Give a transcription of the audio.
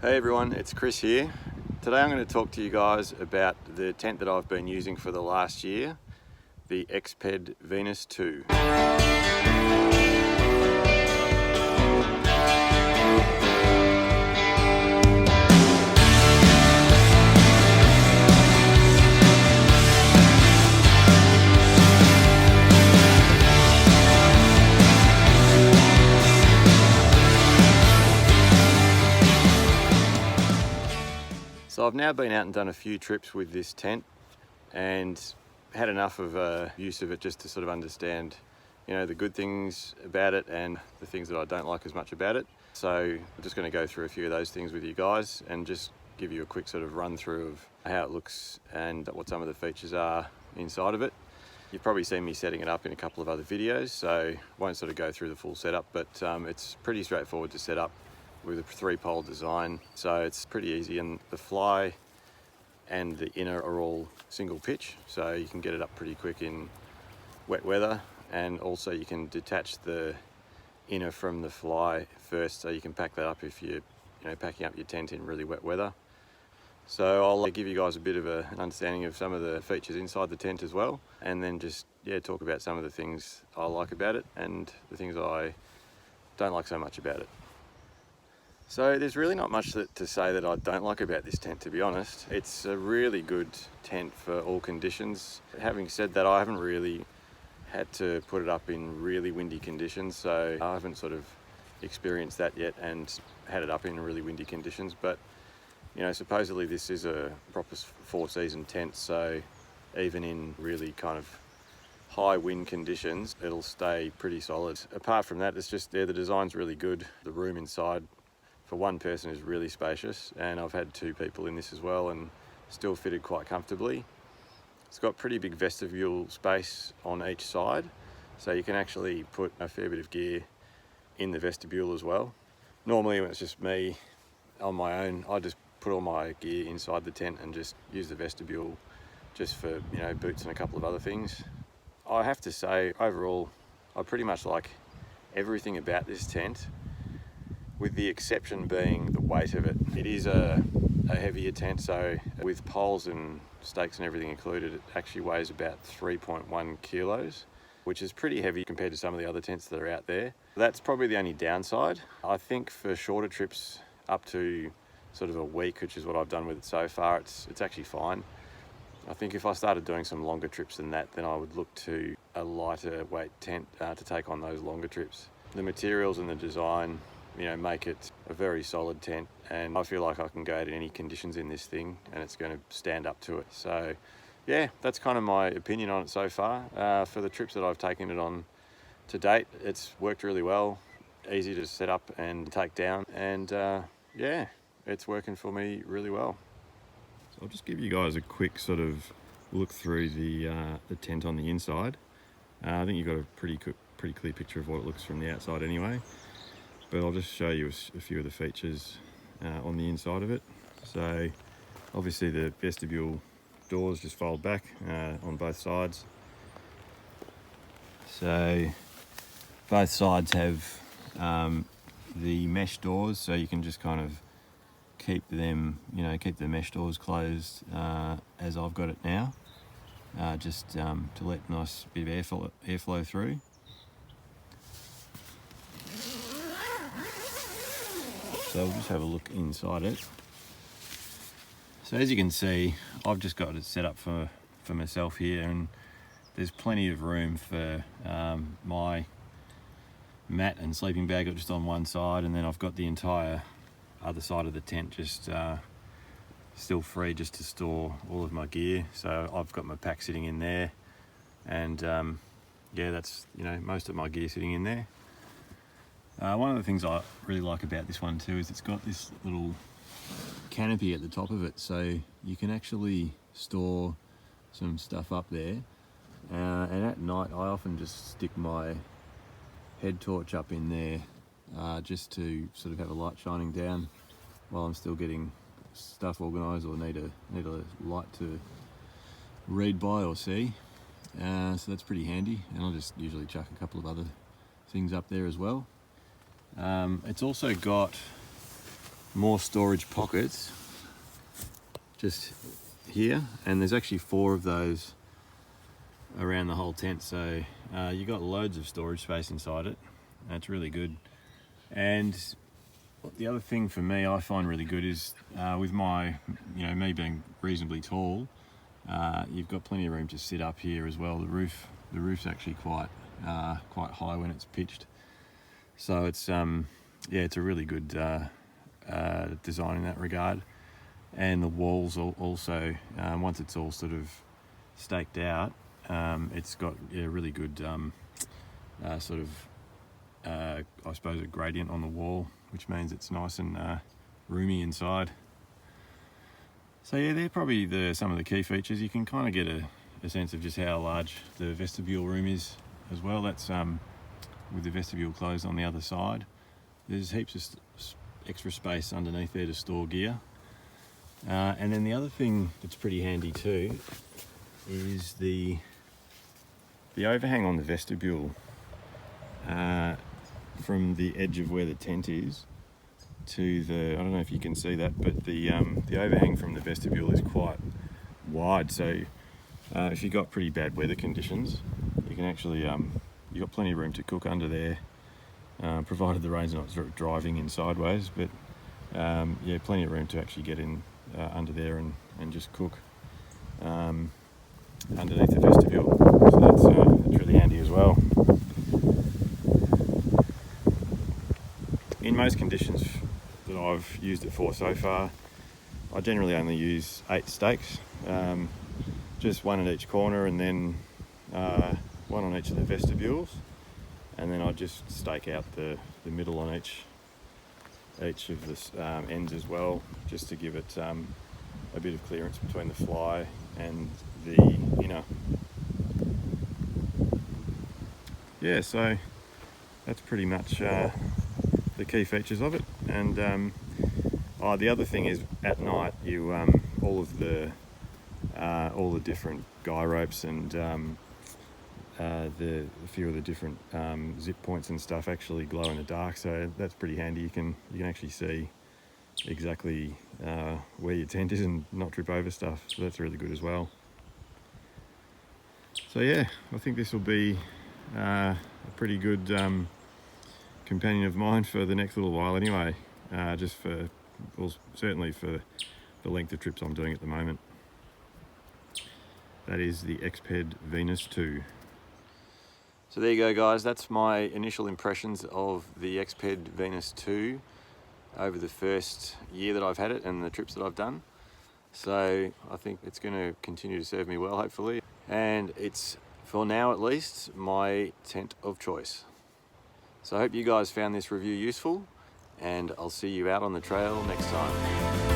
Hey everyone, it's Chris here. Today I'm going to talk to you guys about the tent that I've been using for the last year, the Exped Venus 2. So I've now been out and done a few trips with this tent and had enough of use of it just to sort of understand, the good things about it and the things that I don't like as much about it. So I'm just going to go through a few of those things with you guys and just give you a quick sort of run through of how it looks and what some of the features are inside of it. You've probably seen me setting it up in a couple of other videos, so won't sort of go through the full setup, but it's pretty straightforward to set up with a 3-pole design, so it's pretty easy, and the fly and the inner are all single pitch, so you can get it up pretty quick in wet weather, and also you can detach the inner from the fly first, so you can pack that up if you're packing up your tent in really wet weather. So I'll give you guys a bit of an understanding of some of the features inside the tent as well, and then just talk about some of the things I like about it and the things I don't like so much about it. So there's really not much to say that I don't like about this tent, to be honest. It's a really good tent for all conditions. Having said that, I haven't really had to put it up in really windy conditions, so I haven't sort of experienced that yet and had it up in really windy conditions. But supposedly this is a proper 4-season tent, so even in really kind of high wind conditions, it'll stay pretty solid. Apart from that, it's just the design's really good. The room inside for one person is really spacious, and I've had 2 people in this as well and still fitted quite comfortably. It's got pretty big vestibule space on each side, so you can actually put a fair bit of gear in the vestibule as well. Normally when it's just me on my own, I just put all my gear inside the tent and just use the vestibule just for boots and a couple of other things. I have to say, overall, I pretty much like everything about this tent, with the exception being the weight of it. It is a heavier tent, so with poles and stakes and everything included, it actually weighs about 3.1 kilos, which is pretty heavy compared to some of the other tents that are out there. That's probably the only downside. I think for shorter trips up to sort of a week, which is what I've done with it so far, it's actually fine. I think if I started doing some longer trips than that, then I would look to a lighter weight tent to take on those longer trips. The materials and the design make it a very solid tent, and I feel like I can go out in any conditions in this thing and it's going to stand up to it. So yeah, that's kind of my opinion on it so far. For the trips that I've taken it on to date, it's worked really well, easy to set up and take down, and yeah, it's working for me really well. So I'll just give you guys a quick sort of look through the tent on the inside. I think you've got a pretty clear picture of what it looks from the outside anyway. But I'll just show you a few of the features on the inside of it. So obviously the vestibule doors just fold back on both sides. So both sides have the mesh doors, so you can just kind of keep them, keep the mesh doors closed as I've got it now, just to let a nice bit of airflow through. So we'll just have a look inside it. So as you can see, I've just got it set up for myself here, and there's plenty of room for my mat and sleeping bag just on one side, and then I've got the entire other side of the tent just still free just to store all of my gear. So I've got my pack sitting in there, and that's most of my gear sitting in there. One of the things I really like about this one too is it's got this little canopy at the top of it, so you can actually store some stuff up there. And at night I often just stick my head torch up in there just to sort of have a light shining down while I'm still getting stuff organised or need a light to read by or see. So that's pretty handy, and I'll just usually chuck a couple of other things up there as well. It's also got more storage pockets just here, and there's actually 4 of those around the whole tent, so you got loads of storage space inside it. That's really good. And the other thing for me I find really good is with my, me being reasonably tall, you've got plenty of room to sit up here as well. The roof's actually quite high when it's pitched, so it's it's a really good design in that regard. And the walls also, once it's all sort of staked out, it's got really good sort of I suppose a gradient on the wall, which means it's nice and roomy inside. So yeah, they're probably some of the key features. You can kind of get a sense of just how large the vestibule room is as well. That's with the vestibule closed on the other side. There's heaps of extra space underneath there to store gear. And then the other thing that's pretty handy too is the overhang on the vestibule. From the edge of where the tent is to I don't know if you can see that, but the overhang from the vestibule is quite wide. So if you've got pretty bad weather conditions, you can actually, you've got plenty of room to cook under there, provided the rain's not driving in sideways, but yeah, plenty of room to actually get in under there and just cook underneath the vestibule. So that's really handy as well. In most conditions that I've used it for so far, I generally only use 8 stakes, just 1 at each corner, and then 1 on each of the vestibules, and then I just stake out the middle on each of the ends as well, just to give it a bit of clearance between the fly and the inner. Yeah, so that's pretty much the key features of it. And the other thing is, at night, you all the different guy ropes and a few of the different zip points and stuff actually glow in the dark, so that's pretty handy. You can actually see exactly where your tent is and not trip over stuff, so that's really good as well. So yeah, I think this will be a pretty good companion of mine for the next little while anyway, certainly for the length of trips I'm doing at the moment. That is the Exped Venus 2. So there you go, guys, that's my initial impressions of the Exped Venus 2 over the first year that I've had it and the trips that I've done. So I think it's going to continue to serve me well, hopefully, and it's, for now at least, my tent of choice. So I hope you guys found this review useful, and I'll see you out on the trail next time.